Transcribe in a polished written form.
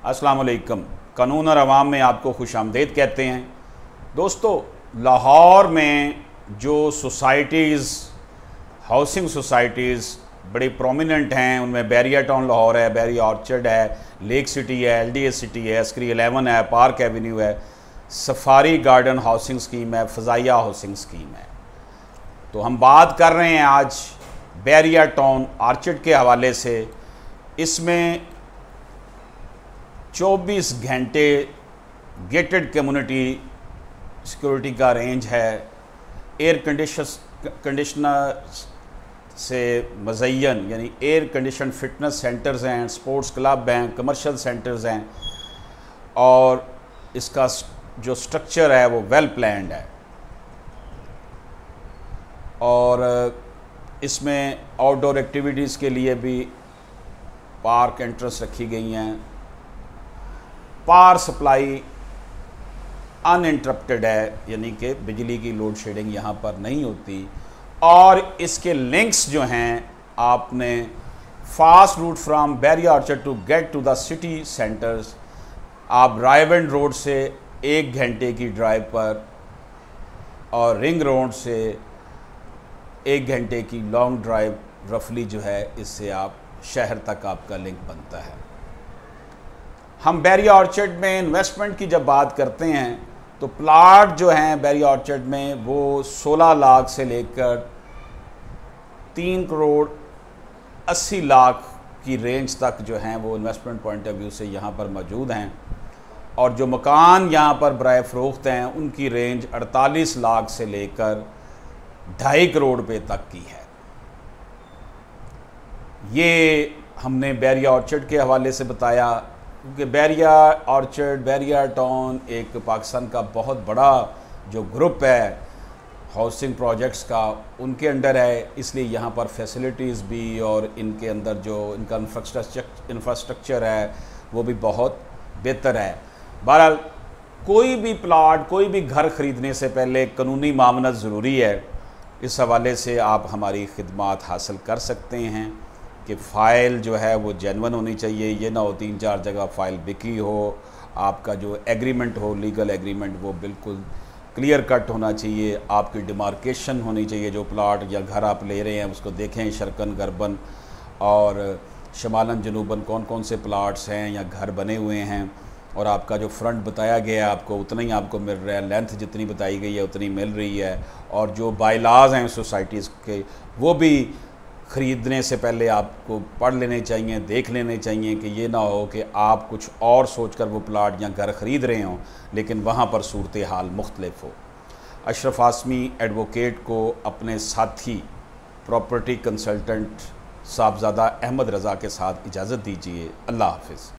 अस्सलाम वालेकुम। कानून और अवाम में आपको खुशामदीद कहते हैं। दोस्तों, लाहौर में जो सोसाइटीज़, हाउसिंग सोसाइटीज़ बड़ी प्रोमिनेंट हैं, उनमें बैरिया टाउन लाहौर है, बैरिया ऑर्चर्ड है, लेक सिटी है, LDA सिटी है, स्क्री 11 है, पार्क एवेन्यू है, सफारी गार्डन हाउसिंग स्कीम है, फ़ज़ाइया हाउसिंग स्कीम है। तो हम बात कर रहे हैं आज बैरिया टाउन ऑर्चर्ड के हवाले से। इसमें 24 घंटे गेटेड कम्युनिटी सिक्योरिटी का रेंज है। एयर कंडीशनर से मज़यन यानी एयर कंडीशन फिटनेस सेंटर्स हैं, स्पोर्ट्स क्लब हैं, कमर्शियल सेंटर्स हैं, और इसका जो स्ट्रक्चर है वो वेल प्लान्ड है। और इसमें आउटडोर एक्टिविटीज़ के लिए भी पार्क एंट्रेंस रखी गई हैं। पावर सप्लाई अनइंटरप्टेड है, यानी कि बिजली की लोड शेडिंग यहाँ पर नहीं होती। और इसके लिंक्स जो हैं, आपने fast route from Bahria Orchard to get to the city centres, आप रायवेंड रोड से 1 घंटे की ड्राइव पर और रिंग रोड से 1 घंटे की लॉन्ग ड्राइव रफली जो है, इससे आप शहर तक आपका लिंक बनता है। हम बैरिया ऑर्चर्ड में इन्वेस्टमेंट की जब बात करते हैं तो प्लाट जो हैं बैरिया ऑर्चर्ड में वो 16 लाख से लेकर 3 करोड़ 80 लाख की रेंज तक जो हैं वो इन्वेस्टमेंट पॉइंट ऑफ व्यू से यहाँ पर मौजूद हैं। और जो मकान यहाँ पर बराए फ़रोख्त हैं उनकी रेंज 48 लाख से लेकर 2.5 करोड़ रुपये तक की है। ये हमने बैरिया ऑर्चर्ड के हवाले से बताया, क्योंकि बैरिया ऑर्चर्ड, बैरिया टाउन एक पाकिस्तान का बहुत बड़ा जो ग्रुप है हाउसिंग प्रोजेक्ट्स का, उनके अंडर है, इसलिए यहाँ पर फैसिलिटीज़ भी और इनके अंदर जो इनका इंफ्रास्ट्रक्चर है वो भी बहुत बेहतर है। बहरहाल, कोई भी प्लाट, कोई भी घर ख़रीदने से पहले कानूनी मामनत ज़रूरी है। इस हवाले से आप हमारी खिदमात हासिल कर सकते हैं कि फ़ाइल जो है वो जेन्युइन होनी चाहिए। ये ना हो 3-4 जगह फ़ाइल बिकी हो, आपका जो एग्रीमेंट हो, लीगल एग्रीमेंट, वो बिल्कुल क्लियर कट होना चाहिए। आपकी डिमार्केशन होनी चाहिए। जो प्लाट या घर आप ले रहे हैं उसको देखें शर्कन गरबन और शमालन जनूबन कौन कौन से प्लाट्स हैं या घर बने हुए हैं, और आपका जो फ्रंट बताया गया है आपको उतना ही आपको मिल रहा है, लेंथ जितनी बताई गई है उतनी मिल रही है। और जो बायलाज हैं सोसाइटीज़ के वो भी ख़रीदने से पहले आपको पढ़ लेने चाहिए, देख लेने चाहिए, कि ये ना हो कि आप कुछ और सोचकर वो प्लाट या घर ख़रीद रहे हों लेकिन वहाँ पर सूरत हाल मुख्तलिफ हो। अशरफ आसमी एडवोकेट को अपने साथी प्रॉपर्टी कंसल्टेंट साहबजादा अहमद रज़ा के साथ इजाज़त दीजिए। अल्लाह हाफ़िज़।